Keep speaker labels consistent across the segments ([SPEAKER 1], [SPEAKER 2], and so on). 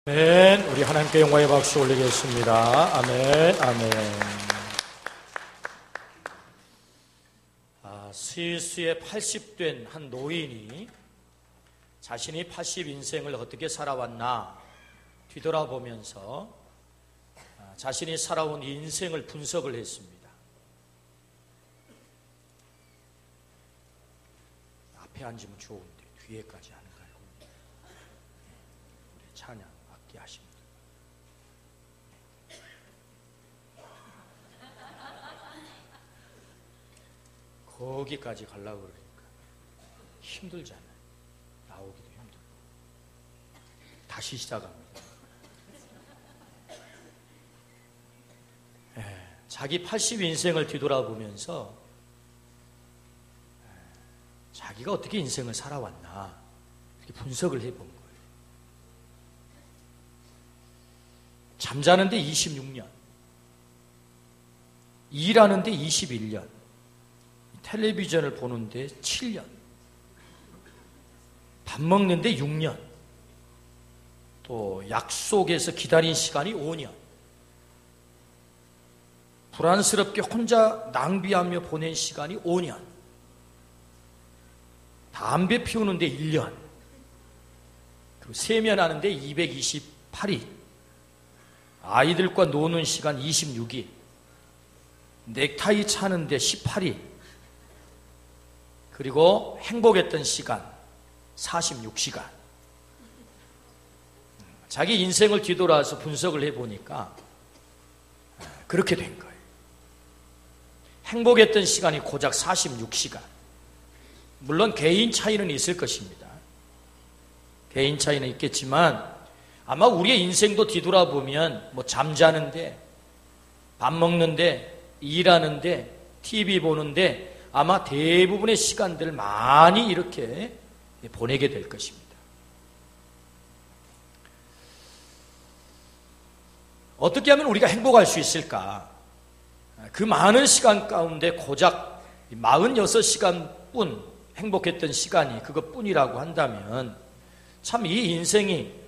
[SPEAKER 1] 아멘. 우리 하나님께 영광의 박수 올리겠습니다. 아멘, 아멘. 스위스에 80된 한 노인이 자신이 80 인생을 어떻게 살아왔나 뒤돌아보면서 자신이 살아온 인생을 분석을 했습니다. 앞에 앉으면 좋은데 뒤에까지 하는가요? 우리 찬양 악기 하십니다. 거기까지 가려고 그러니까 힘들잖아요. 나오기도 힘들고. 다시 시작합니다. 자기 80 인생을 뒤돌아보면서 자기가 어떻게 인생을 살아왔나 이렇게 분석을 해본 거예요. 잠자는데 26년, 일하는데 21년, 텔레비전을 보는데 7년, 밥 먹는데 6년, 또 약속에서 기다린 시간이 5년, 불안스럽게 혼자 낭비하며 보낸 시간이 5년, 담배 피우는데 1년, 그리고 세면하는데 228일, 아이들과 노는 시간 26일, 넥타이 차는데 18일, 그리고 행복했던 시간 46시간. 자기 인생을 뒤돌아서 분석을 해보니까 그렇게 된 거예요. 행복했던 시간이 고작 46시간. 물론 개인 차이는 있을 것입니다. 개인 차이는 있겠지만 아마 우리의 인생도 뒤돌아보면 잠자는데, 밥 먹는데, 일하는데, TV 보는데 아마 대부분의 시간들을 많이 이렇게 보내게 될 것입니다. 어떻게 하면 우리가 행복할 수 있을까? 그 많은 시간 가운데 고작 46시간뿐 행복했던 시간이 그것뿐이라고 한다면 참 이 인생이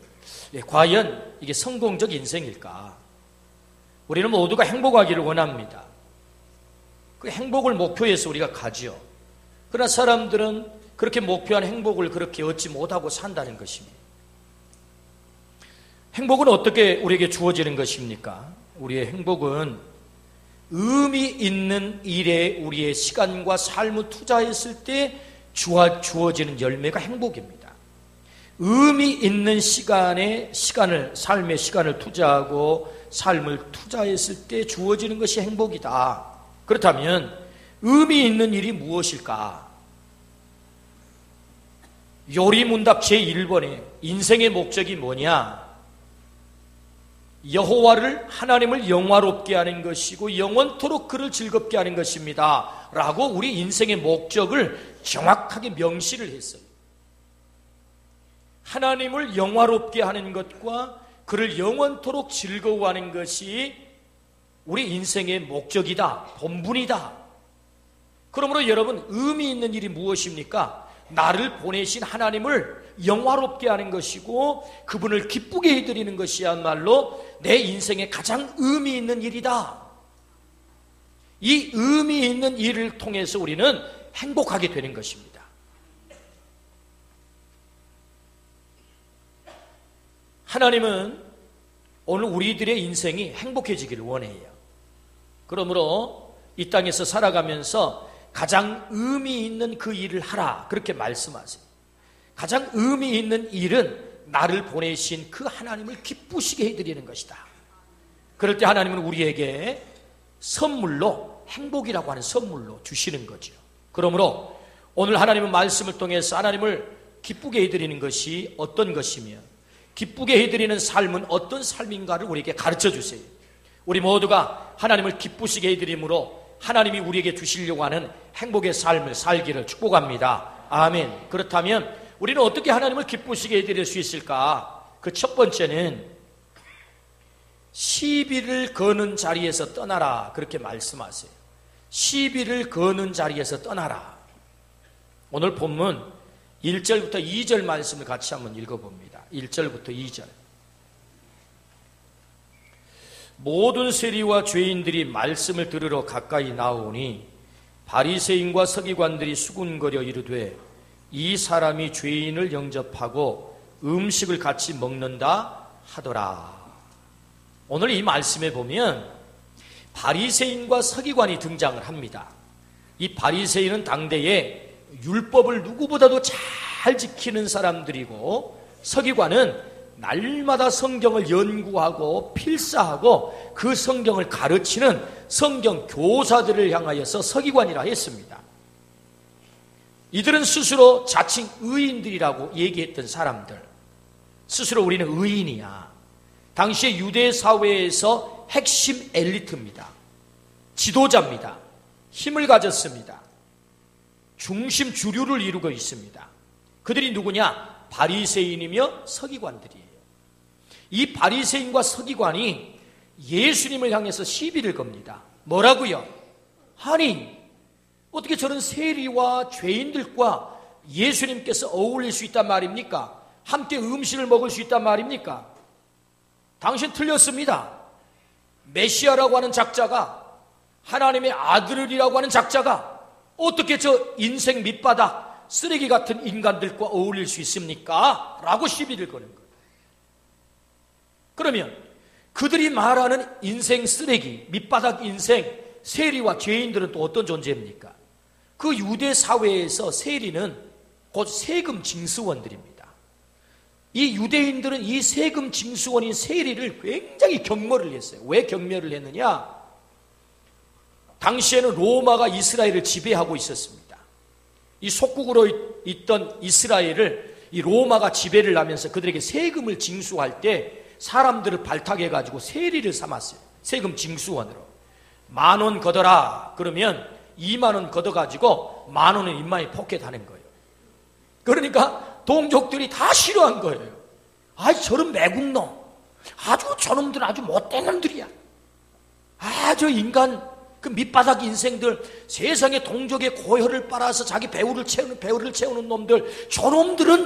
[SPEAKER 1] 과연 이게 성공적 인생일까? 우리는 모두가 행복하기를 원합니다. 그 행복을 목표해서 우리가 가죠. 그러나 사람들은 그렇게 목표한 행복을 그렇게 얻지 못하고 산다는 것입니다. 행복은 어떻게 우리에게 주어지는 것입니까? 우리의 행복은 의미 있는 일에 우리의 시간과 삶을 투자했을 때 주어지는 열매가 행복입니다. 의미 있는 삶의 시간을 투자하고 삶을 투자했을 때 주어지는 것이 행복이다. 그렇다면 의미 있는 일이 무엇일까? 요리문답 제1번에 인생의 목적이 뭐냐? 여호와를 하나님을 영화롭게 하는 것이고 영원토록 그를 즐겁게 하는 것입니다 라고 우리 인생의 목적을 정확하게 명시를 했어요. 하나님을 영화롭게 하는 것과 그를 영원토록 즐거워하는 것이 우리 인생의 목적이다, 본분이다. 그러므로 여러분, 의미 있는 일이 무엇입니까? 나를 보내신 하나님을 영화롭게 하는 것이고 그분을 기쁘게 해드리는 것이야말로 내 인생의 가장 의미 있는 일이다. 이 의미 있는 일을 통해서 우리는 행복하게 되는 것입니다. 하나님은 오늘 우리들의 인생이 행복해지기를 원해요. 그러므로 이 땅에서 살아가면서 가장 의미 있는 그 일을 하라 그렇게 말씀하세요. 가장 의미 있는 일은 나를 보내신 그 하나님을 기쁘시게 해드리는 것이다. 그럴 때 하나님은 우리에게 선물로, 행복이라고 하는 선물로 주시는 거죠. 그러므로 오늘 하나님은 말씀을 통해서 하나님을 기쁘게 해드리는 것이 어떤 것이며 기쁘게 해드리는 삶은 어떤 삶인가를 우리에게 가르쳐 주세요. 우리 모두가 하나님을 기쁘시게 해드림으로 하나님이 우리에게 주시려고 하는 행복의 삶을 살기를 축복합니다. 아멘. 그렇다면 우리는 어떻게 하나님을 기쁘시게 해드릴 수 있을까? 그 첫 번째는 시비를 거는 자리에서 떠나라 그렇게 말씀하세요. 시비를 거는 자리에서 떠나라. 오늘 본문 1절부터 2절 말씀을 같이 한번 읽어봅니다. 1절부터 2절. 모든 세리와 죄인들이 말씀을 들으러 가까이 나오니 바리새인과 서기관들이 수군거려 이르되 이 사람이 죄인을 영접하고 음식을 같이 먹는다 하더라. 오늘 이 말씀에 보면 바리새인과 서기관이 등장을 합니다. 이 바리새인은 당대에 율법을 누구보다도 잘 지키는 사람들이고, 서기관은 날마다 성경을 연구하고 필사하고 그 성경을 가르치는 성경 교사들을 향하여서 서기관이라 했습니다. 이들은 스스로 자칭 의인들이라고 얘기했던 사람들, 스스로 우리는 의인이야. 당시의 유대 사회에서 핵심 엘리트입니다. 지도자입니다. 힘을 가졌습니다. 중심 주류를 이루고 있습니다. 그들이 누구냐? 바리새인이며 서기관들이에요. 이 바리새인과 서기관이 예수님을 향해서 시비를 겁니다. 뭐라고요? 아니, 어떻게 저런 세리와 죄인들과 예수님께서 어울릴 수 있단 말입니까? 함께 음식을 먹을 수 있단 말입니까? 당신 틀렸습니다. 메시아라고 하는 작자가, 하나님의 아들이라고 하는 작자가 어떻게 저 인생 밑바닥 쓰레기 같은 인간들과 어울릴 수 있습니까? 라고 시비를 거는 거예요. 그러면 그들이 말하는 인생 쓰레기, 밑바닥 인생, 세리와 죄인들은 또 어떤 존재입니까? 그 유대 사회에서 세리는 곧 세금 징수원들입니다. 이 유대인들은 이 세금 징수원인 세리를 굉장히 경멸을 했어요. 왜 경멸을 했느냐? 당시에는 로마가 이스라엘을 지배하고 있었습니다. 이 속국으로 있던 이스라엘을 이 로마가 지배를 하면서 그들에게 세금을 징수할 때 사람들을 발탁해가지고 세리를 삼았어요. 세금 징수원으로. 10,000원 걷어라. 그러면 20,000원 걷어가지고 10,000원을 인마에 포켓하는 거예요. 그러니까 동족들이 다 싫어한 거예요. 아이, 저런 매국노. 아주 저놈들은 아주 못된 놈들이야. 저 인간, 그 밑바닥 인생들, 세상의 동족의 고혈을 빨아서 자기 배우를 채우는 놈들, 저놈들은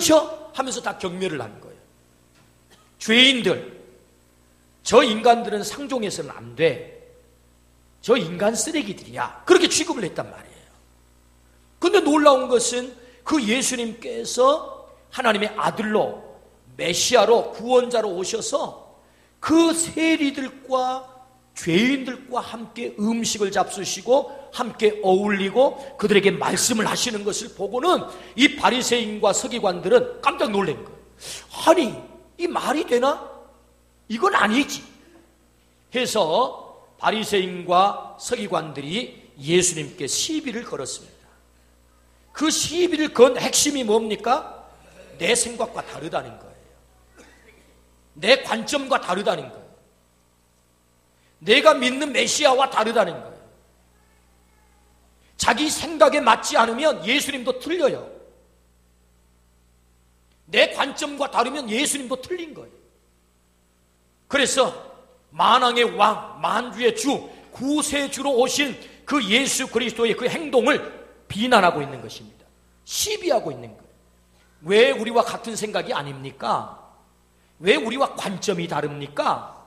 [SPEAKER 1] 하면서 다 경멸을 한 거예요. 죄인들, 저 인간들은 상종해서는 안 돼. 저 인간 쓰레기들이야. 그렇게 취급을 했단 말이에요. 근데 놀라운 것은 그 예수님께서 하나님의 아들로, 메시아로, 구원자로 오셔서 그 세리들과 죄인들과 함께 음식을 잡수시고 함께 어울리고 그들에게 말씀을 하시는 것을 보고는 이 바리새인과 서기관들은 깜짝 놀란 거예요. 아니, 이 말이 되나? 이건 아니지. 해서 바리새인과 서기관들이 예수님께 시비를 걸었습니다. 그 시비를 건 핵심이 뭡니까? 내 생각과 다르다는 거예요. 내 관점과 다르다는 거예요. 내가 믿는 메시아와 다르다는 거예요. 자기 생각에 맞지 않으면 예수님도 틀려요. 내 관점과 다르면 예수님도 틀린 거예요. 그래서 만왕의 왕, 만주의 주, 구세주로 오신 그 예수 그리스도의 그 행동을 비난하고 있는 것입니다. 시비하고 있는 거예요. 왜 우리와 같은 생각이 아닙니까? 왜 우리와 관점이 다릅니까?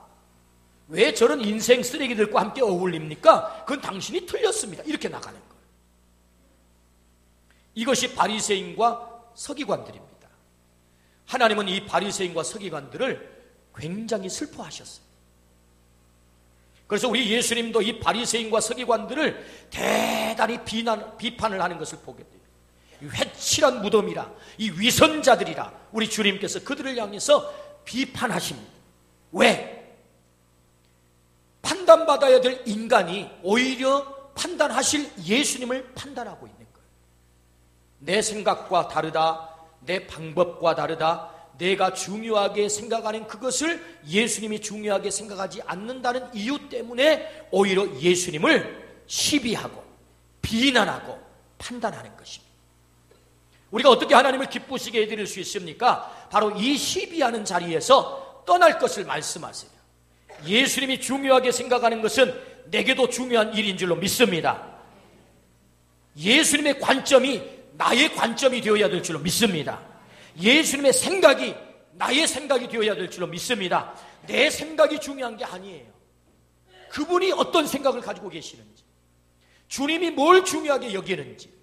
[SPEAKER 1] 왜 저런 인생 쓰레기들과 함께 어울립니까? 그건 당신이 틀렸습니다. 이렇게 나가는 거예요. 이것이 바리새인과 서기관들입니다. 하나님은 이 바리새인과 서기관들을 굉장히 슬퍼하셨어요. 그래서 우리 예수님도 이 바리새인과 서기관들을 대단히 비판을 하는 것을 보게 돼요. 이 회칠한 무덤이라, 이 위선자들이라 우리 주님께서 그들을 향해서 비판하십니다. 왜? 판단받아야 될 인간이 오히려 판단하실 예수님을 판단하고 있는 거예요. 내 생각과 다르다, 내 방법과 다르다, 내가 중요하게 생각하는 그것을 예수님이 중요하게 생각하지 않는다는 이유 때문에 오히려 예수님을 시비하고 비난하고 판단하는 것입니다. 우리가 어떻게 하나님을 기쁘시게 해드릴 수 있습니까? 바로 이 시비하는 자리에서 떠날 것을 말씀하세요. 예수님이 중요하게 생각하는 것은 내게도 중요한 일인 줄로 믿습니다. 예수님의 관점이 나의 관점이 되어야 될 줄로 믿습니다. 예수님의 생각이 나의 생각이 되어야 될 줄로 믿습니다. 내 생각이 중요한 게 아니에요. 그분이 어떤 생각을 가지고 계시는지, 주님이 뭘 중요하게 여기는지.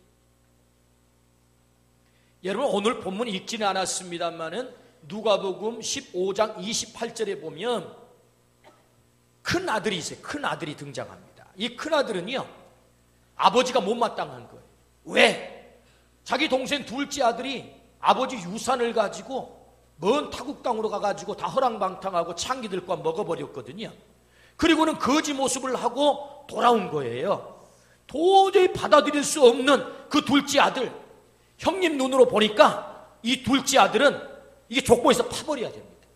[SPEAKER 1] 여러분, 오늘 본문 읽지는 않았습니다만은 누가복음 15장 28절에 보면 큰 아들이 있어요. 큰 아들이 등장합니다. 이 큰 아들은요, 아버지가 못마땅한 거예요. 왜? 자기 동생 둘째 아들이 아버지 유산을 가지고 먼 타국 땅으로 가가지고 다 허랑방탕하고 창기들과 먹어버렸거든요. 그리고는 거지 모습을 하고 돌아온 거예요. 도저히 받아들일 수 없는 그 둘째 아들, 형님 눈으로 보니까 이 둘째 아들은 이게 족보에서 파버려야 됩니다.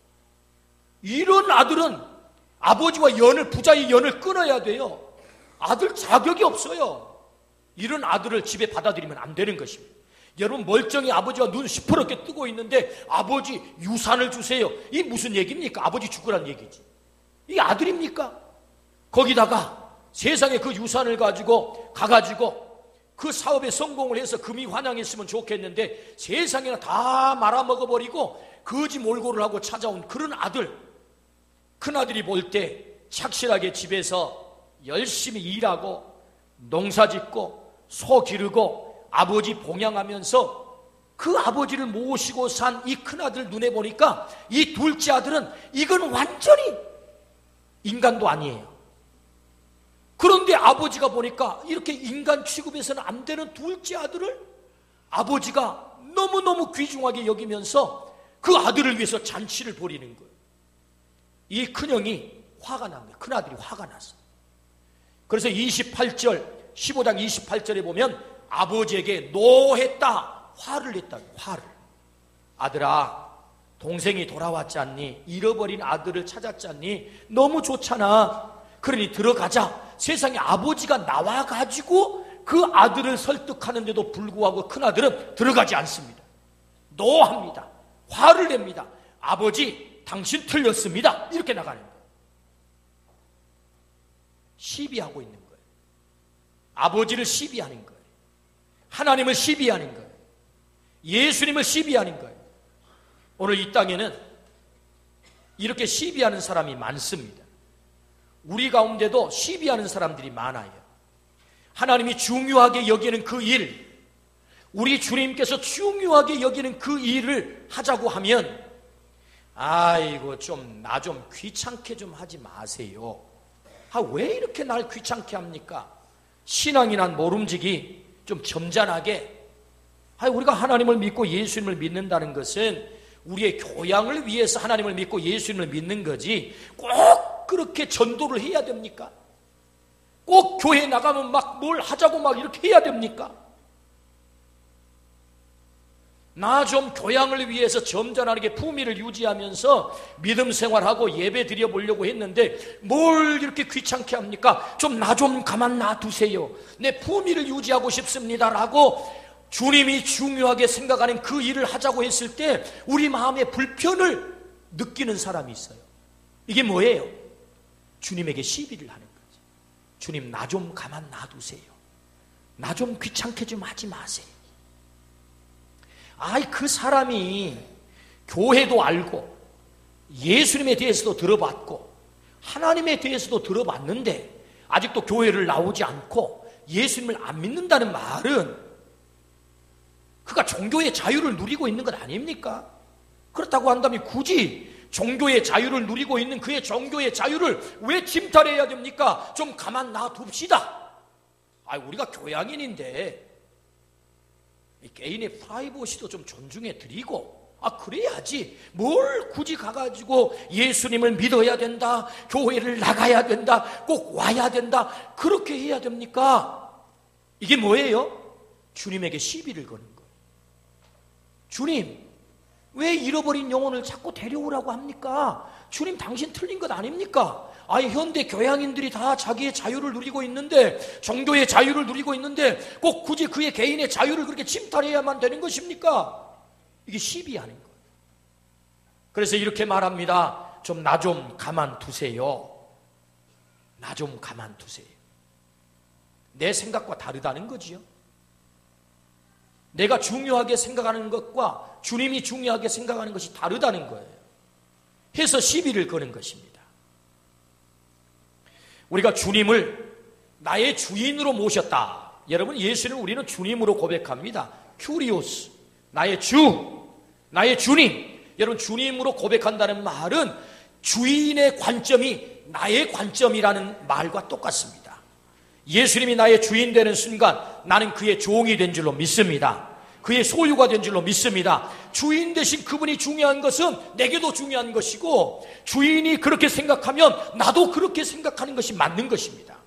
[SPEAKER 1] 이런 아들은 아버지와 부자의 연을 끊어야 돼요. 아들 자격이 없어요. 이런 아들을 집에 받아들이면 안 되는 것입니다. 여러분, 멀쩡히 아버지가 눈 시퍼렇게 뜨고 있는데 아버지 유산을 주세요. 이게 무슨 얘기입니까? 아버지 죽으란 얘기지. 이게 아들입니까? 거기다가 세상에 그 유산을 가지고 가가지고 그 사업에 성공을 해서 금이 환영했으면 좋겠는데 세상에나 다 말아먹어버리고 거지 몰골을 하고 찾아온 그런 아들. 큰아들이 볼 때 착실하게 집에서 열심히 일하고 농사짓고 소 기르고 아버지 봉양하면서 그 아버지를 모시고 산 이 큰아들 눈에 보니까 이 둘째 아들은 이건 완전히 인간도 아니에요. 그런데 아버지가 보니까 이렇게 인간 취급해서는 안 되는 둘째 아들을 아버지가 너무너무 귀중하게 여기면서 그 아들을 위해서 잔치를 벌이는 거예요. 이 큰형이 화가 난 거예요. 큰아들이 화가 났어. 그래서 15장 28절에 보면 아버지에게 노했다, 화를 냈다. 화를. 아들아, 동생이 돌아왔지 않니? 잃어버린 아들을 찾았지 않니? 너무 좋잖아. 그러니 들어가자. 세상에 아버지가 나와가지고 그 아들을 설득하는데도 불구하고 큰아들은 들어가지 않습니다. 노합니다. 화를 냅니다. 아버지, 당신 틀렸습니다. 이렇게 나가는 거예요. 시비하고 있는 거예요. 아버지를 시비하는 거예요. 하나님을 시비하는 거예요. 예수님을 시비하는 거예요. 오늘 이 땅에는 이렇게 시비하는 사람이 많습니다. 우리 가운데도 시비하는 사람들이 많아요. 하나님이 중요하게 여기는 그 일, 우리 주님께서 중요하게 여기는 그 일을 하자고 하면 아이고 나 좀 귀찮게 좀 하지 마세요. 왜 이렇게 날 귀찮게 합니까? 신앙이란 모름지기 좀 점잖하게. 우리가 하나님을 믿고 예수님을 믿는다는 것은 우리의 교양을 위해서 하나님을 믿고 예수님을 믿는 거지 꼭 그렇게 전도를 해야 됩니까? 꼭 교회 나가면 막 뭘 하자고 막 이렇게 해야 됩니까? 나 좀 교양을 위해서 점잖하게 품위를 유지하면서 믿음 생활하고 예배 드려보려고 했는데 뭘 이렇게 귀찮게 합니까? 나 좀 가만 놔두세요. 내 품위를 유지하고 싶습니다라고 주님이 중요하게 생각하는 그 일을 하자고 했을 때 우리 마음에 불편을 느끼는 사람이 있어요. 이게 뭐예요? 주님에게 시비를 하는 거지. 주님, 나 좀 가만 놔두세요. 나 좀 귀찮게 좀 하지 마세요. 그 사람이 교회도 알고 예수님에 대해서도 들어봤고 하나님에 대해서도 들어봤는데 아직도 교회를 나오지 않고 예수님을 안 믿는다는 말은 그가 종교의 자유를 누리고 있는 것 아닙니까? 그렇다고 한다면 굳이 종교의 자유를 누리고 있는 그의 종교의 자유를 왜 침탈해야 됩니까? 좀 가만 놔둡시다. 우리가 교양인인데 개인의 프라이버시도 좀 존중해 드리고 그래야지 뭘 굳이 가가지고 예수님을 믿어야 된다, 교회를 나가야 된다, 꼭 와야 된다 그렇게 해야 됩니까? 이게 뭐예요? 주님에게 시비를 거는 거예요. 주님, 왜 잃어버린 영혼을 자꾸 데려오라고 합니까? 주님, 당신 틀린 것 아닙니까? 현대 교양인들이 다 자기의 자유를 누리고 있는데, 종교의 자유를 누리고 있는데 꼭 굳이 그의 개인의 자유를 그렇게 침탈해야만 되는 것입니까? 이게 시비하는 거예요. 그래서 이렇게 말합니다. 나 좀 가만두세요. 나 좀 가만두세요. 내 생각과 다르다는 거지요. 내가 중요하게 생각하는 것과 주님이 중요하게 생각하는 것이 다르다는 거예요. 해서 시비를 거는 것입니다. 우리가 주님을 나의 주인으로 모셨다. 여러분, 예수를 우리는 주님으로 고백합니다. 큐리오스, 나의 주, 나의 주님. 여러분, 주님으로 고백한다는 말은 주인의 관점이 나의 관점이라는 말과 똑같습니다. 예수님이 나의 주인 되는 순간 나는 그의 종이 된 줄로 믿습니다. 그의 소유가 된 줄로 믿습니다. 주인 대신 그분이 중요한 것은 내게도 중요한 것이고, 주인이 그렇게 생각하면 나도 그렇게 생각하는 것이 맞는 것입니다.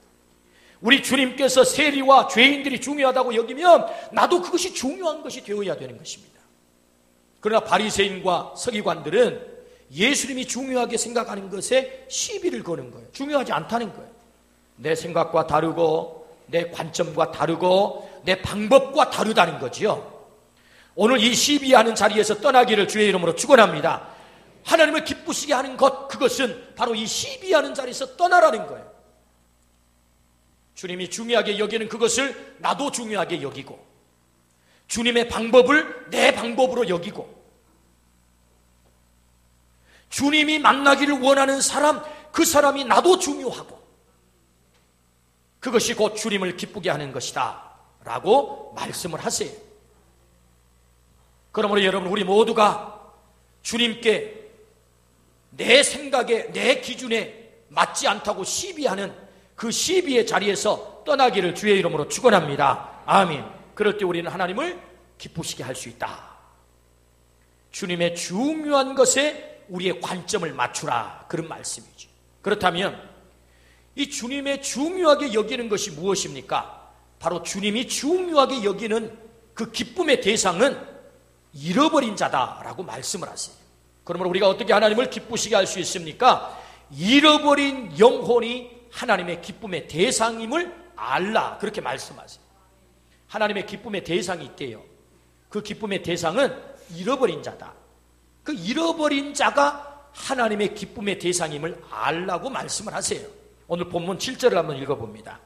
[SPEAKER 1] 우리 주님께서 세리와 죄인들이 중요하다고 여기면 나도 그것이 중요한 것이 되어야 되는 것입니다. 그러나 바리새인과 서기관들은 예수님이 중요하게 생각하는 것에 시비를 거는 거예요. 중요하지 않다는 거예요. 내 생각과 다르고 내 관점과 다르고 내 방법과 다르다는 거지요. 오늘 이 시비하는 자리에서 떠나기를 주의 이름으로 축원합니다. 하나님을 기쁘시게 하는 것, 그것은 바로 이 시비하는 자리에서 떠나라는 거예요. 주님이 중요하게 여기는 그것을 나도 중요하게 여기고, 주님의 방법을 내 방법으로 여기고, 주님이 만나기를 원하는 사람, 그 사람이 나도 중요하고, 그것이 곧 주님을 기쁘게 하는 것이다 라고 말씀을 하세요. 그러므로 여러분, 우리 모두가 주님께 내 생각에 내 기준에 맞지 않다고 시비하는 그 시비의 자리에서 떠나기를 주의 이름으로 축원합니다. 아멘. 그럴 때 우리는 하나님을 기쁘시게 할 수 있다. 주님의 중요한 것에 우리의 관점을 맞추라, 그런 말씀이죠. 그렇다면 이 주님의 중요하게 여기는 것이 무엇입니까? 바로 주님이 중요하게 여기는 그 기쁨의 대상은 잃어버린 자다라고 말씀을 하세요. 그러면 우리가 어떻게 하나님을 기쁘시게 할 수 있습니까? 잃어버린 영혼이 하나님의 기쁨의 대상임을 알라, 그렇게 말씀하세요. 하나님의 기쁨의 대상이 있대요. 그 기쁨의 대상은 잃어버린 자다. 그 잃어버린 자가 하나님의 기쁨의 대상임을 알라고 말씀을 하세요. 오늘 본문 7절을 한번 읽어봅니다.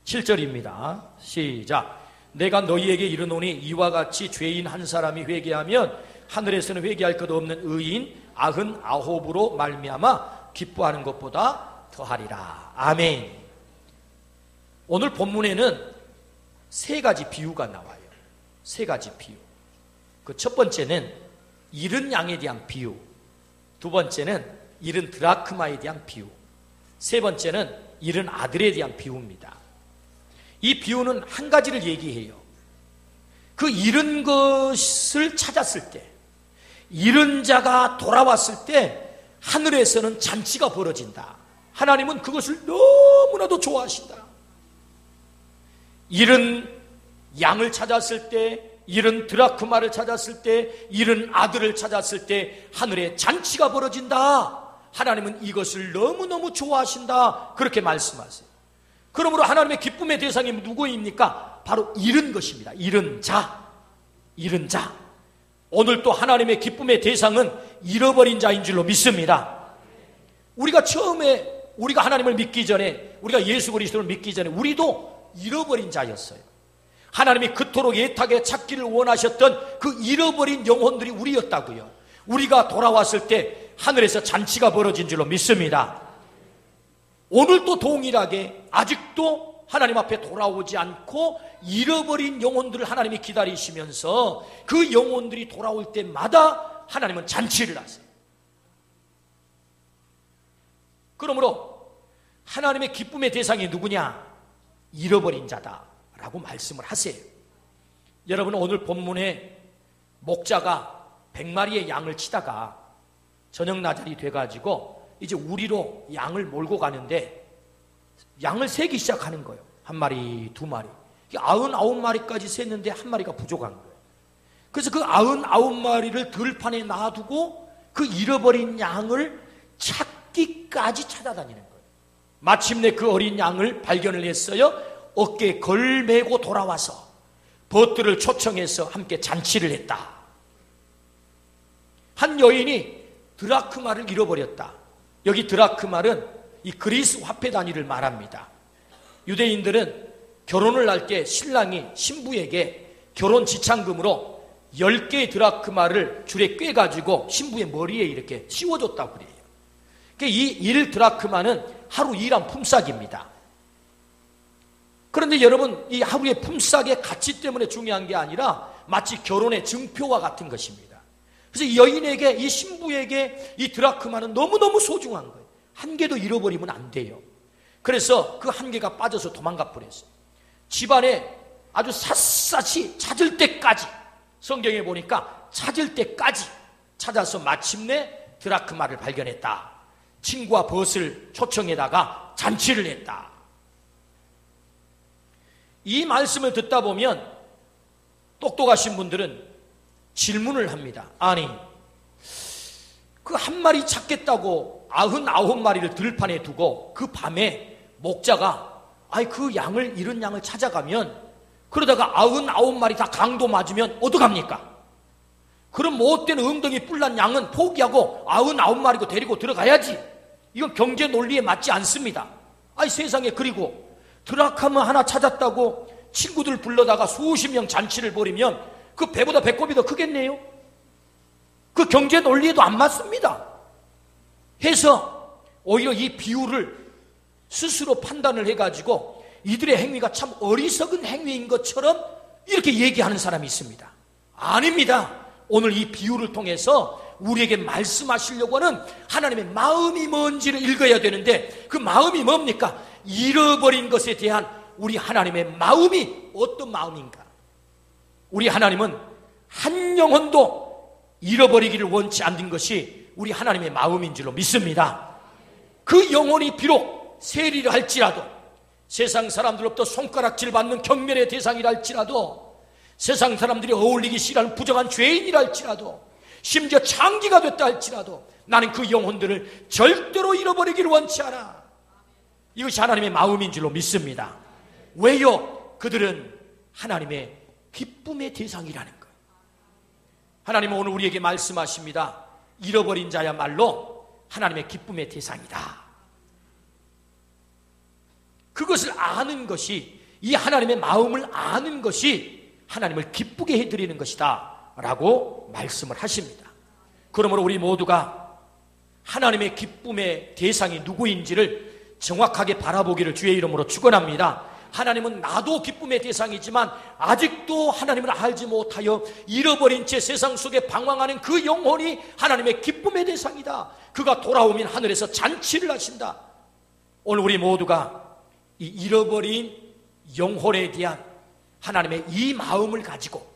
[SPEAKER 1] 7절입니다. 시작. 내가 너희에게 이르노니 이와 같이 죄인 한 사람이 회개하면 하늘에서는 회개할 것 없는 의인 99으로 말미암아 기뻐하는 것보다 더하리라. 아멘. 오늘 본문에는 세 가지 비유가 나와요. 세 가지 비유. 그 첫 번째는 잃은 양에 대한 비유, 두 번째는 잃은 드라크마에 대한 비유, 세 번째는 잃은 아들에 대한 비유입니다. 이 비유는 한 가지를 얘기해요. 그 잃은 것을 찾았을 때, 잃은 자가 돌아왔을 때 하늘에서는 잔치가 벌어진다. 하나님은 그것을 너무나도 좋아하신다. 잃은 양을 찾았을 때, 잃은 드라크마를 찾았을 때, 잃은 아들을 찾았을 때 하늘에 잔치가 벌어진다. 하나님은 이것을 너무너무 좋아하신다. 그렇게 말씀하세요. 그러므로 하나님의 기쁨의 대상이 누구입니까? 바로 잃은 것입니다. 잃은 자, 잃은 자. 오늘 또 하나님의 기쁨의 대상은 잃어버린 자인 줄로 믿습니다. 우리가 처음에 우리가 하나님을 믿기 전에, 우리가 예수 그리스도를 믿기 전에 우리도 잃어버린 자였어요. 하나님이 그토록 애타게 찾기를 원하셨던 그 잃어버린 영혼들이 우리였다고요. 우리가 돌아왔을 때 하늘에서 잔치가 벌어진 줄로 믿습니다. 오늘도 동일하게 아직도 하나님 앞에 돌아오지 않고 잃어버린 영혼들을 하나님이 기다리시면서 그 영혼들이 돌아올 때마다 하나님은 잔치를 하세요. 그러므로 하나님의 기쁨의 대상이 누구냐? 잃어버린 자다라고 말씀을 하세요. 여러분, 오늘 본문에 목자가 100마리의 양을 치다가 저녁 나절이 돼가지고 이제 우리로 양을 몰고 가는데 양을 세기 시작하는 거예요. 한 마리, 두 마리. 99마리까지 셌는데 한 마리가 부족한 거예요. 그래서 그 99마리를 들판에 놔두고 그 잃어버린 양을 찾기까지 찾아다니는 거예요. 마침내 그 어린 양을 발견을 했어요. 어깨에 걸매고 돌아와서 벗들을 초청해서 함께 잔치를 했다. 한 여인이 드라크마를 잃어버렸다. 여기 드라크마는 이 그리스 화폐 단위를 말합니다. 유대인들은 결혼을 할 때 신랑이 신부에게 결혼 지참금으로 10개의 드라크마를 줄에 꿰가지고 신부의 머리에 이렇게 씌워줬다고 그래요. 이 1드라크마는 하루 일한 품삯입니다. 그런데 여러분, 이 하루의 품삯의 가치 때문에 중요한 게 아니라 마치 결혼의 증표와 같은 것입니다. 그래서 이 여인에게, 이 신부에게 이 드라크마는 너무너무 소중한 거예요. 한 개도 잃어버리면 안 돼요. 그래서 그 한 개가 빠져서 도망가 버렸어요. 집안에 아주 샅샅이 찾을 때까지, 성경에 보니까 찾을 때까지 찾아서 마침내 드라크마를 발견했다. 친구와 벗을 초청에다가 잔치를 했다. 이 말씀을 듣다 보면 똑똑하신 분들은 질문을 합니다. 아니, 그 한 마리 찾겠다고 99마리를 들판에 두고 그 밤에 목자가 그 양을, 잃은 양을 찾아가면, 그러다가 99마리 다 강도 맞으면 어떡합니까? 그럼 못된 엉덩이 뿔난 양은 포기하고 99마리고 데리고 들어가야지. 이건 경제 논리에 맞지 않습니다. 세상에, 그리고 드라크마 하나 찾았다고 친구들 불러다가 수십 명 잔치를 벌이면 그 배보다 배꼽이 더 크겠네요. 그 경제 논리에도 안 맞습니다. 해서 오히려 이 비유를 스스로 판단을 해가지고 이들의 행위가 참 어리석은 행위인 것처럼 이렇게 얘기하는 사람이 있습니다. 아닙니다. 오늘 이 비유를 통해서 우리에게 말씀하시려고 하는 하나님의 마음이 뭔지를 읽어야 되는데, 그 마음이 뭡니까? 잃어버린 것에 대한 우리 하나님의 마음이 어떤 마음인가? 우리 하나님은 한 영혼도 잃어버리기를 원치 않는 것이 우리 하나님의 마음인 줄로 믿습니다. 그 영혼이 비록 세리를 할지라도, 세상 사람들로부터 손가락질 받는 경멸의 대상이라 할지라도, 세상 사람들이 어울리기 싫어하는 부정한 죄인이라 할지라도, 심지어 창기가 됐다 할지라도 나는 그 영혼들을 절대로 잃어버리기를 원치 않아. 이것이 하나님의 마음인 줄로 믿습니다. 왜요? 그들은 하나님의 기쁨의 대상이라는 거예요. 하나님은 오늘 우리에게 말씀하십니다. 잃어버린 자야말로 하나님의 기쁨의 대상이다. 그것을 아는 것이, 이 하나님의 마음을 아는 것이 하나님을 기쁘게 해드리는 것이다 라고 말씀을 하십니다. 그러므로 우리 모두가 하나님의 기쁨의 대상이 누구인지를 정확하게 바라보기를 주의 이름으로 축원합니다. 하나님은 나도 기쁨의 대상이지만 아직도 하나님을 알지 못하여 잃어버린 채 세상 속에 방황하는 그 영혼이 하나님의 기쁨의 대상이다. 그가 돌아오면 하늘에서 잔치를 하신다. 오늘 우리 모두가 이 잃어버린 영혼에 대한 하나님의 이 마음을 가지고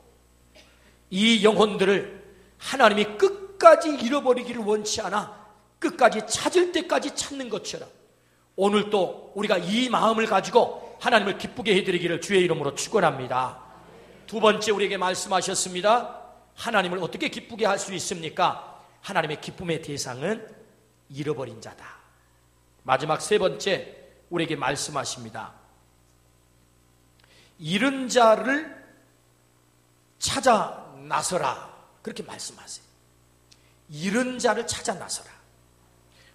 [SPEAKER 1] 이 영혼들을 하나님이 끝까지 잃어버리기를 원치 않아 끝까지 찾을 때까지 찾는 것처럼, 오늘 또 우리가 이 마음을 가지고 하나님을 기쁘게 해드리기를 주의 이름으로 축원합니다. 두 번째, 우리에게 말씀하셨습니다. 하나님을 어떻게 기쁘게 할 수 있습니까? 하나님의 기쁨의 대상은 잃어버린 자다. 마지막 세 번째, 우리에게 말씀하십니다. 잃은 자를 찾아 나서라. 그렇게 말씀하세요. 잃은 자를 찾아 나서라.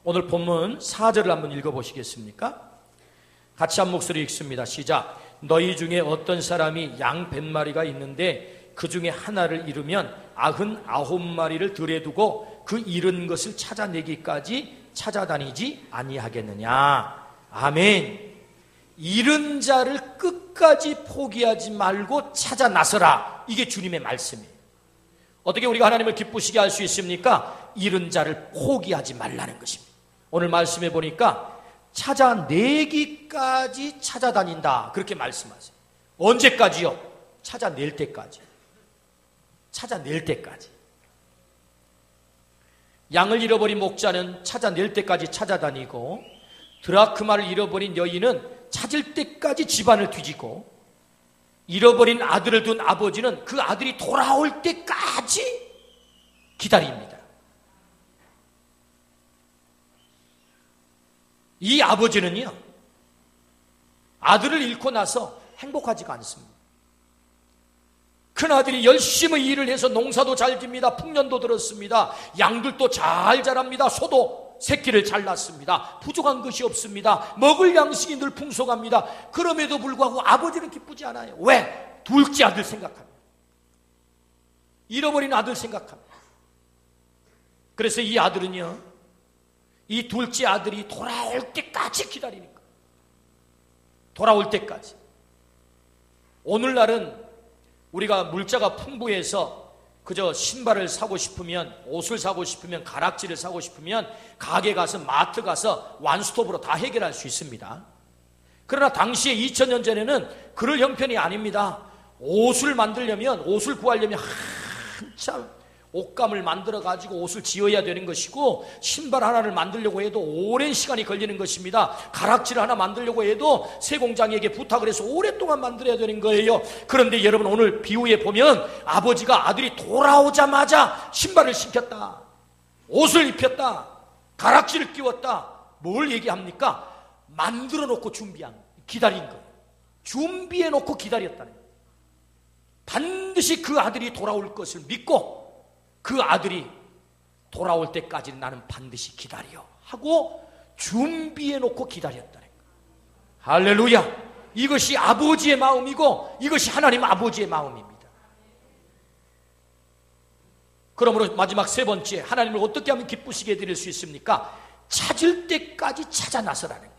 [SPEAKER 1] 오늘 본문 4절을 한번 읽어보시겠습니까? 같이 한 목소리 읽습니다. 시작. 너희 중에 어떤 사람이 양 100마리가 있는데 그 중에 하나를 잃으면 99마리를 들에 두고 그 잃은 것을 찾아내기까지 찾아다니지 아니하겠느냐. 아멘. 잃은 자를 끝까지 포기하지 말고 찾아 나서라. 이게 주님의 말씀이에요. 어떻게 우리가 하나님을 기쁘시게 할 수 있습니까? 잃은 자를 포기하지 말라는 것입니다. 오늘 말씀해 보니까 찾아내기까지 찾아다닌다. 그렇게 말씀하세요. 언제까지요? 찾아낼 때까지. 찾아낼 때까지. 양을 잃어버린 목자는 찾아낼 때까지 찾아다니고, 드라크마를 잃어버린 여인은 찾을 때까지 집안을 뒤지고, 잃어버린 아들을 둔 아버지는 그 아들이 돌아올 때까지 기다립니다. 이 아버지는요, 아들을 잃고 나서 행복하지가 않습니다. 큰아들이 열심히 일을 해서 농사도 잘 집니다. 풍년도 들었습니다. 양들도 잘 자랍니다. 소도 새끼를 잘 낳습니다. 부족한 것이 없습니다. 먹을 양식이 늘 풍성합니다. 그럼에도 불구하고 아버지는 기쁘지 않아요. 왜? 둘째 아들 생각합니다. 잃어버린 아들 생각합니다. 그래서 이 아들은요, 이 둘째 아들이 돌아올 때까지 기다리는 거예요. 돌아올 때까지. 오늘날은 우리가 물자가 풍부해서 그저 신발을 사고 싶으면, 옷을 사고 싶으면, 가락지를 사고 싶으면 가게 가서, 마트 가서 완스톱으로 다 해결할 수 있습니다. 그러나 당시에 2000년 전에는 그럴 형편이 아닙니다. 옷을 만들려면, 옷을 구하려면 한참 옷감을 만들어 가지고 옷을 지어야 되는 것이고, 신발 하나를 만들려고 해도 오랜 시간이 걸리는 것입니다. 가락지를 하나 만들려고 해도 새 공장에게 부탁을 해서 오랫동안 만들어야 되는 거예요. 그런데 여러분, 오늘 비유에 보면 아버지가 아들이 돌아오자마자 신발을 신겼다, 옷을 입혔다, 가락지를 끼웠다. 뭘 얘기합니까? 만들어 놓고 기다린 거예요. 준비해 놓고 기다렸다는 거예요. 반드시 그 아들이 돌아올 것을 믿고, 그 아들이 돌아올 때까지 나는 반드시 기다려 하고 준비해 놓고 기다렸다는 거예요. 할렐루야. 이것이 아버지의 마음이고, 이것이 하나님 아버지의 마음입니다. 그러므로 마지막 세 번째, 하나님을 어떻게 하면 기쁘시게 해드릴 수 있습니까? 찾을 때까지 찾아 나서라는 거예요.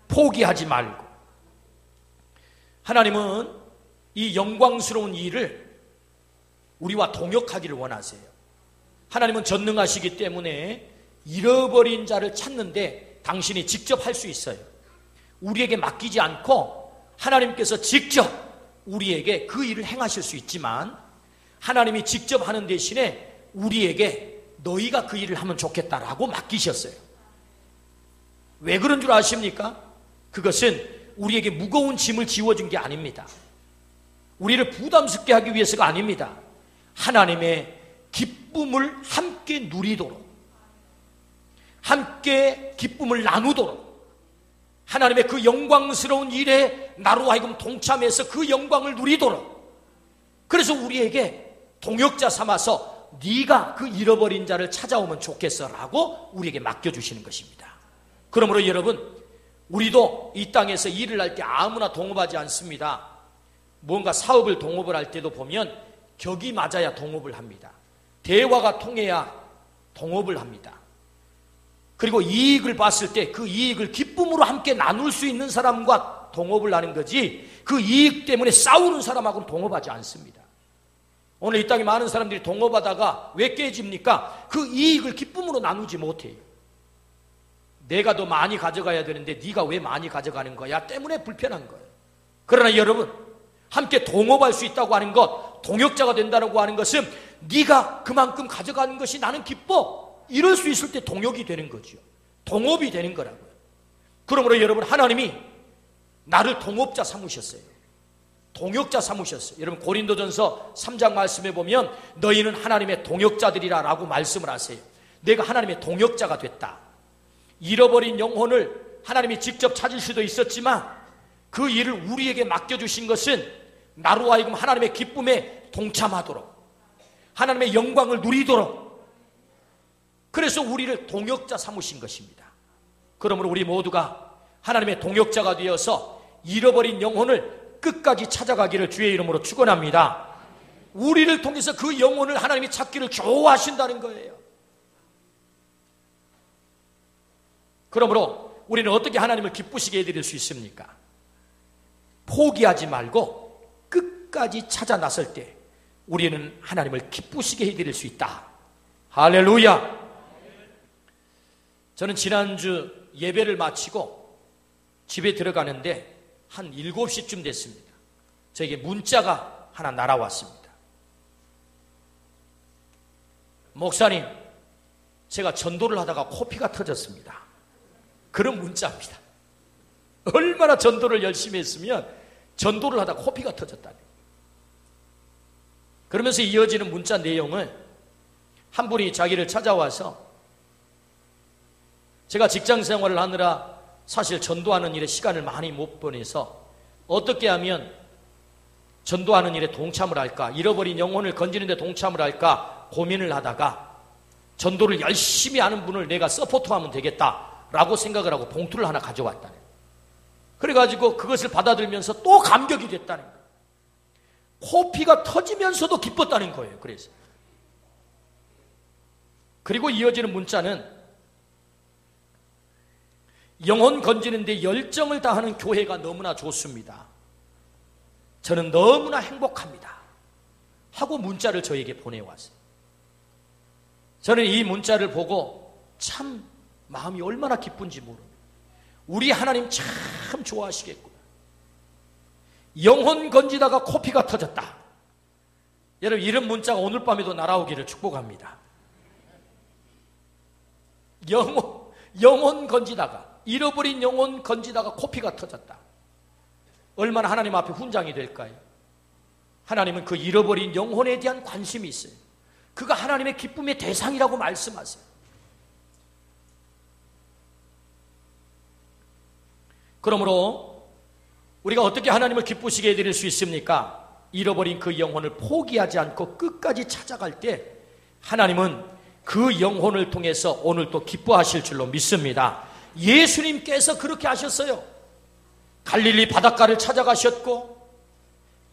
[SPEAKER 1] 포기하지 말고. 하나님은 이 영광스러운 일을 우리와 동역하기를 원하세요. 하나님은 전능하시기 때문에 잃어버린 자를 찾는데 당신이 직접 할 수 있어요. 우리에게 맡기지 않고 하나님께서 직접 우리에게 그 일을 행하실 수 있지만, 하나님이 직접 하는 대신에 우리에게 너희가 그 일을 하면 좋겠다라고 맡기셨어요. 왜 그런 줄 아십니까? 그것은 우리에게 무거운 짐을 지워준 게 아닙니다. 우리를 부담스럽게 하기 위해서가 아닙니다. 하나님의 기쁨을 함께 누리도록, 함께 기쁨을 나누도록, 하나님의 그 영광스러운 일에 나로 하여금 동참해서 그 영광을 누리도록, 그래서 우리에게 동역자 삼아서 네가 그 잃어버린 자를 찾아오면 좋겠어라고 우리에게 맡겨주시는 것입니다. 그러므로 여러분, 우리도 이 땅에서 일을 할 때 아무나 동업하지 않습니다. 뭔가 사업을 동업을 할 때도 보면 격이 맞아야 동업을 합니다. 대화가 통해야 동업을 합니다. 그리고 이익을 봤을 때 그 이익을 기쁨으로 함께 나눌 수 있는 사람과 동업을 하는 거지, 그 이익 때문에 싸우는 사람하고는 동업하지 않습니다. 오늘 이 땅에 많은 사람들이 동업하다가 왜 깨집니까? 그 이익을 기쁨으로 나누지 못해요. 내가 더 많이 가져가야 되는데 네가 왜 많이 가져가는 거야? 때문에 불편한 거예요. 그러나 여러분, 함께 동업할 수 있다고 하는 것, 동역자가 된다고 하는 것은 네가 그만큼 가져가는 것이 나는 기뻐, 이럴 수 있을 때 동역이 되는 거죠. 동업이 되는 거라고요. 그러므로 여러분, 하나님이 나를 동업자 삼으셨어요. 동역자 삼으셨어요. 여러분, 고린도전서 3장 말씀에 보면 너희는 하나님의 동역자들이라 라고 말씀을 하세요. 내가 하나님의 동역자가 됐다. 잃어버린 영혼을 하나님이 직접 찾을 수도 있었지만 그 일을 우리에게 맡겨주신 것은 나로 하여금 하나님의 기쁨에 동참하도록, 하나님의 영광을 누리도록, 그래서 우리를 동역자 삼으신 것입니다. 그러므로 우리 모두가 하나님의 동역자가 되어서 잃어버린 영혼을 끝까지 찾아가기를 주의 이름으로 축원합니다. 우리를 통해서 그 영혼을 하나님이 찾기를 좋아하신다는 거예요. 그러므로 우리는 어떻게 하나님을 기쁘시게 해드릴 수 있습니까? 포기하지 말고 끝까지 찾아 나설 때 우리는 하나님을 기쁘시게 해드릴 수 있다. 할렐루야. 저는 지난주 예배를 마치고 집에 들어가는데 한 7시쯤 됐습니다. 저에게 문자가 하나 날아왔습니다. 목사님, 제가 전도를 하다가 코피가 터졌습니다. 그런 문자입니다. 얼마나 전도를 열심히 했으면 전도를 하다 코피가 터졌다니. 그러면서 이어지는 문자 내용을 한 분이 자기를 찾아와서, 제가 직장 생활을 하느라 사실 전도하는 일에 시간을 많이 못 보내서 어떻게 하면 전도하는 일에 동참을 할까, 잃어버린 영혼을 건지는 데 동참을 할까 고민을 하다가 전도를 열심히 하는 분을 내가 서포트하면 되겠다라고 생각을 하고 봉투를 하나 가져왔다네. 그래가지고 그것을 받아들면서 또 감격이 됐다는 거예요. 코피가 터지면서도 기뻤다는 거예요. 그리고 이어지는 문자는 영혼 건지는데 열정을 다하는 교회가 너무나 좋습니다. 저는 너무나 행복합니다. 하고 문자를 저에게 보내왔어요. 저는 이 문자를 보고 참 마음이 얼마나 기쁜지 모릅니다. 우리 하나님 참 좋아하시겠구나. 영혼 건지다가 코피가 터졌다. 여러분, 이런 문자가 오늘 밤에도 날아오기를 축복합니다. 영혼 건지다가, 잃어버린 영혼 건지다가 코피가 터졌다. 얼마나 하나님 앞에 훈장이 될까요? 하나님은 그 잃어버린 영혼에 대한 관심이 있어요. 그가 하나님의 기쁨의 대상이라고 말씀하세요. 그러므로 우리가 어떻게 하나님을 기쁘시게 해드릴 수 있습니까? 잃어버린 그 영혼을 포기하지 않고 끝까지 찾아갈 때 하나님은 그 영혼을 통해서 오늘 또 기뻐하실 줄로 믿습니다. 예수님께서 그렇게 하셨어요. 갈릴리 바닷가를 찾아가셨고,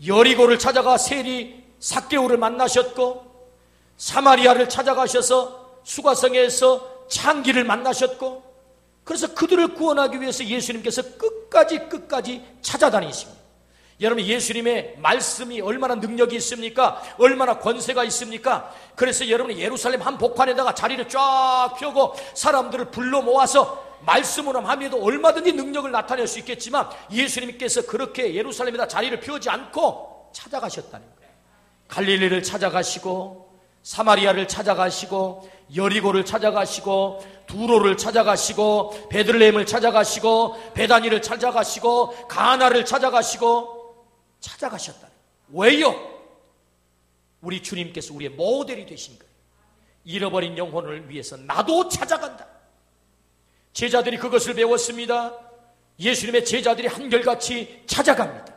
[SPEAKER 1] 여리고를 찾아가 세리 삭개오를 만나셨고, 사마리아를 찾아가셔서 수가성에서 창기를 만나셨고, 그래서 그들을 구원하기 위해서 예수님께서 끝까지 찾아다니십니다. 여러분, 예수님의 말씀이 얼마나 능력이 있습니까? 얼마나 권세가 있습니까? 그래서 여러분이 예루살렘 한복판에다가 자리를 쫙 펴고 사람들을 불러 모아서 말씀으로 함에도 얼마든지 능력을 나타낼 수 있겠지만, 예수님께서 그렇게 예루살렘에다 자리를 펴지 않고 찾아가셨다는 거예요. 갈릴리를 찾아가시고, 사마리아를 찾아가시고, 여리고를 찾아가시고, 두로를 찾아가시고, 베들레헴을 찾아가시고, 베다니를 찾아가시고, 가나를 찾아가시고 찾아가셨다. 왜요? 우리 주님께서 우리의 모델이 되신 거예요. 잃어버린 영혼을 위해서 나도 찾아간다. 제자들이 그것을 배웠습니다. 예수님의 제자들이 한결같이 찾아갑니다.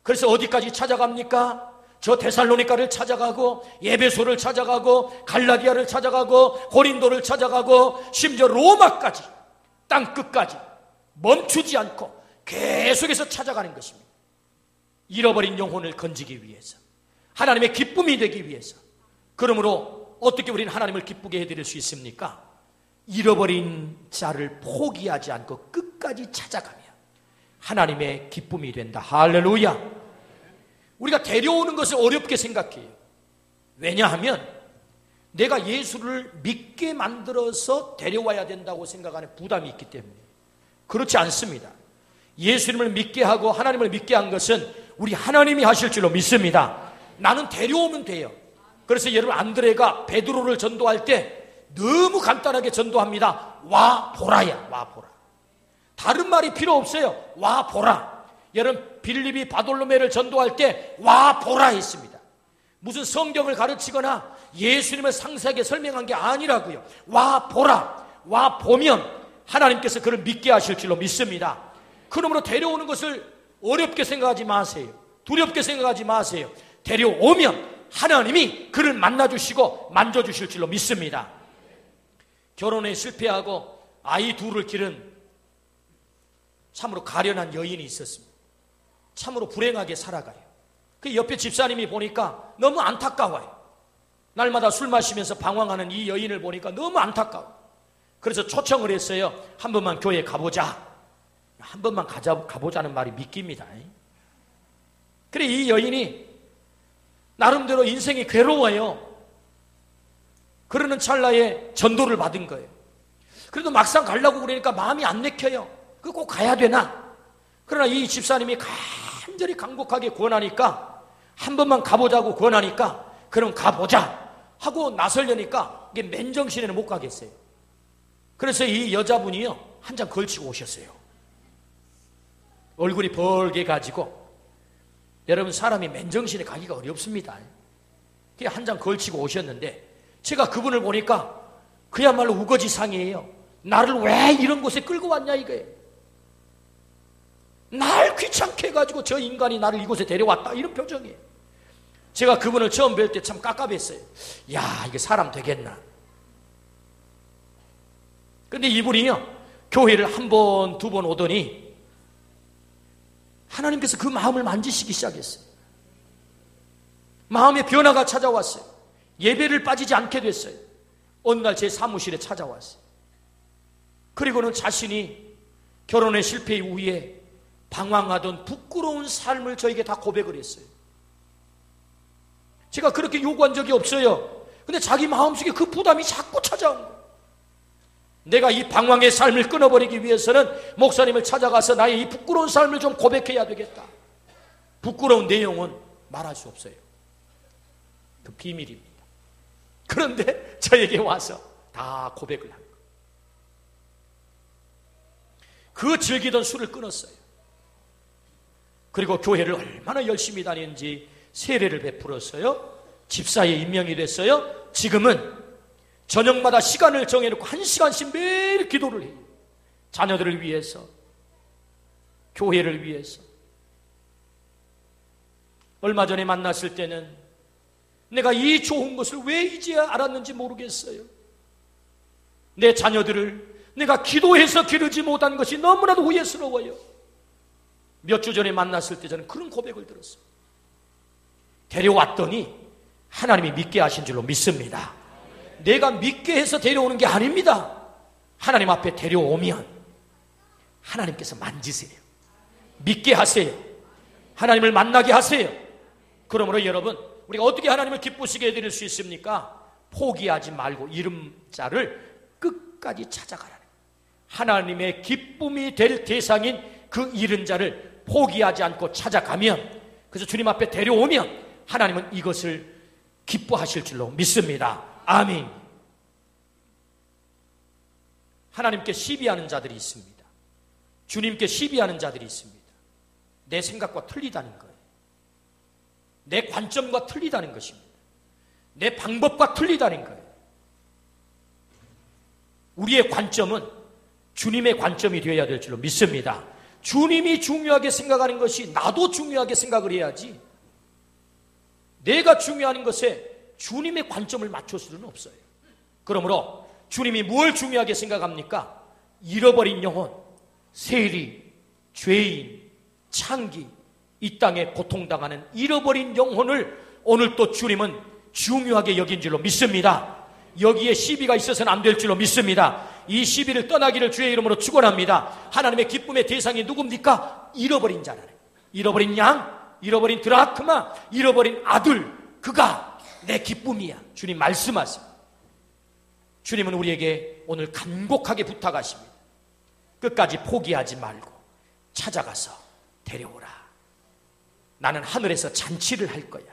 [SPEAKER 1] 그래서 어디까지 찾아갑니까? 저 데살로니가를 찾아가고, 에베소를 찾아가고, 갈라디아를 찾아가고, 고린도를 찾아가고, 심지어 로마까지, 땅끝까지 멈추지 않고 계속해서 찾아가는 것입니다. 잃어버린 영혼을 건지기 위해서, 하나님의 기쁨이 되기 위해서. 그러므로 어떻게 우리는 하나님을 기쁘게 해드릴 수 있습니까? 잃어버린 자를 포기하지 않고 끝까지 찾아가면 하나님의 기쁨이 된다. 할렐루야. 우리가 데려오는 것을 어렵게 생각해요. 왜냐하면 내가 예수를 믿게 만들어서 데려와야 된다고 생각하는 부담이 있기 때문에. 그렇지 않습니다. 예수님을 믿게 하고 하나님을 믿게 한 것은 우리 하나님이 하실 줄로 믿습니다. 나는 데려오면 돼요. 그래서 여러분, 안드레가 베드로를 전도할 때 너무 간단하게 전도합니다. 와 보라야, 와 보라. 다른 말이 필요 없어요. 와 보라. 여러분, 빌립이 바돌로메를 전도할 때 와 보라 했습니다. 무슨 성경을 가르치거나 예수님을 상세하게 설명한 게 아니라고요. 와 보라. 와 보면 하나님께서 그를 믿게 하실 줄로 믿습니다. 그러므로 데려오는 것을 어렵게 생각하지 마세요. 두렵게 생각하지 마세요. 데려오면 하나님이 그를 만나주시고 만져주실 줄로 믿습니다. 결혼에 실패하고 아이 둘을 기른 참으로 가련한 여인이 있었습니다. 참으로 불행하게 살아가요. 그 옆에 집사님이 보니까 너무 안타까워요. 날마다 술 마시면서 방황하는 이 여인을 보니까 너무 안타까워. 그래서 초청을 했어요. 한 번만 교회에 가보자. 한 번만 가보자는 말이 믿깁니다. 그래, 이 여인이 나름대로 인생이 괴로워요. 그러는 찰나에 전도를 받은 거예요. 그래도 막상 가려고 그러니까 마음이 안 내켜요. 그 꼭 가야 되나? 그러나 이 집사님이 간절히 간곡하게 권하니까, 한 번만 가보자고 권하니까, 그럼 가보자 하고 나서려니까 이게 맨정신에는 못 가겠어요. 그래서 이 여자분이요, 한 장 걸치고 오셨어요. 얼굴이 벌게 가지고. 여러분, 사람이 맨정신에 가기가 어렵습니다. 한 장 걸치고 오셨는데, 제가 그분을 보니까 그야말로 우거지상이에요. 나를 왜 이런 곳에 끌고 왔냐 이거예요. 날 귀찮게 해가지고 저 인간이 나를 이곳에 데려왔다, 이런 표정이에요. 제가 그분을 처음 뵐 때 참 깝깝했어요. 야, 이게 사람 되겠나. 근데 이분이요, 교회를 한 번, 두 번 오더니 하나님께서 그 마음을 만지시기 시작했어요. 마음의 변화가 찾아왔어요. 예배를 빠지지 않게 됐어요. 어느 날 제 사무실에 찾아왔어요. 그리고는 자신이 결혼의 실패 이후에 방황하던 부끄러운 삶을 저에게 다 고백을 했어요. 제가 그렇게 요구한 적이 없어요. 근데 자기 마음속에 그 부담이 자꾸 찾아온 거예요. 내가 이 방황의 삶을 끊어버리기 위해서는 목사님을 찾아가서 나의 이 부끄러운 삶을 좀 고백해야 되겠다. 부끄러운 내용은 말할 수 없어요. 그 비밀입니다. 그런데 저에게 와서 다 고백을 한 거예요. 그 즐기던 술을 끊었어요. 그리고 교회를 얼마나 열심히 다니는지 세례를 베풀었어요. 집사에 임명이 됐어요. 지금은 저녁마다 시간을 정해놓고 1시간씩 매일 기도를 해요. 자녀들을 위해서, 교회를 위해서. 얼마 전에 만났을 때는 내가 이 좋은 것을 왜 이제 알았는지 모르겠어요. 내 자녀들을 내가 기도해서 기르지 못한 것이 너무나도 후회스러워요. 몇 주 전에 만났을 때 저는 그런 고백을 들었어요. 데려왔더니 하나님이 믿게 하신 줄로 믿습니다. 내가 믿게 해서 데려오는 게 아닙니다. 하나님 앞에 데려오면 하나님께서 만지세요. 믿게 하세요. 하나님을 만나게 하세요. 그러므로 여러분, 우리가 어떻게 하나님을 기쁘시게 해드릴 수 있습니까? 포기하지 말고 이름자를 끝까지 찾아가라는 거예요. 하나님의 기쁨이 될 대상인 그 이름자를 포기하지 않고 찾아가면, 그래서 주님 앞에 데려오면 하나님은 이것을 기뻐하실 줄로 믿습니다. 아멘. 하나님께 시비하는 자들이 있습니다. 주님께 시비하는 자들이 있습니다. 내 생각과 틀리다는 거예요. 내 관점과 틀리다는 것입니다. 내 방법과 틀리다는 거예요. 우리의 관점은 주님의 관점이 되어야 될 줄로 믿습니다. 주님이 중요하게 생각하는 것이 나도 중요하게 생각을 해야지, 내가 중요한 것에 주님의 관점을 맞출 수는 없어요. 그러므로 주님이 뭘 중요하게 생각합니까? 잃어버린 영혼, 세리, 죄인, 창기, 이 땅에 고통당하는 잃어버린 영혼을 오늘 또 주님은 중요하게 여긴 줄로 믿습니다. 여기에 시비가 있어서는 안 될 줄로 믿습니다. 이 시비를 떠나기를 주의 이름으로 축원합니다. 하나님의 기쁨의 대상이 누굽니까? 잃어버린 자라네. 잃어버린 양, 잃어버린 드라크마, 잃어버린 아들, 그가 내 기쁨이야. 주님 말씀하세요. 주님은 우리에게 오늘 간곡하게 부탁하십니다. 끝까지 포기하지 말고 찾아가서 데려오라. 나는 하늘에서 잔치를 할 거야.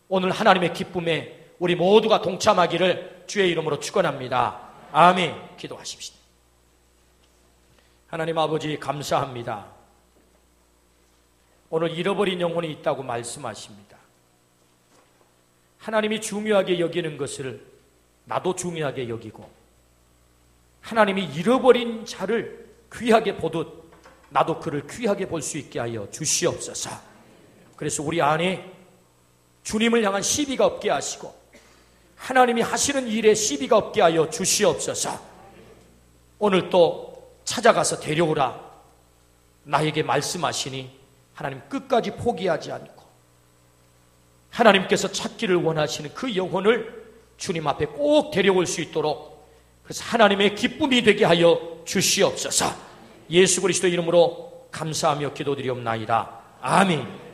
[SPEAKER 1] 오늘 하나님의 기쁨에 우리 모두가 동참하기를 주의 이름으로 축원합니다. 아멘. 기도하십시다. 하나님 아버지 감사합니다. 오늘 잃어버린 영혼이 있다고 말씀하십니다. 하나님이 중요하게 여기는 것을 나도 중요하게 여기고, 하나님이 잃어버린 자를 귀하게 보듯 나도 그를 귀하게 볼 수 있게 하여 주시옵소서. 그래서 우리 안에 주님을 향한 시비가 없게 하시고 하나님이 하시는 일에 시비가 없게 하여 주시옵소서. 오늘 또 찾아가서 데려오라 나에게 말씀하시니 하나님 끝까지 포기하지 않고 하나님께서 찾기를 원하시는 그 영혼을 주님 앞에 꼭 데려올 수 있도록, 그래서 하나님의 기쁨이 되게 하여 주시옵소서. 예수 그리스도 이름으로 감사하며 기도드리옵나이다. 아멘.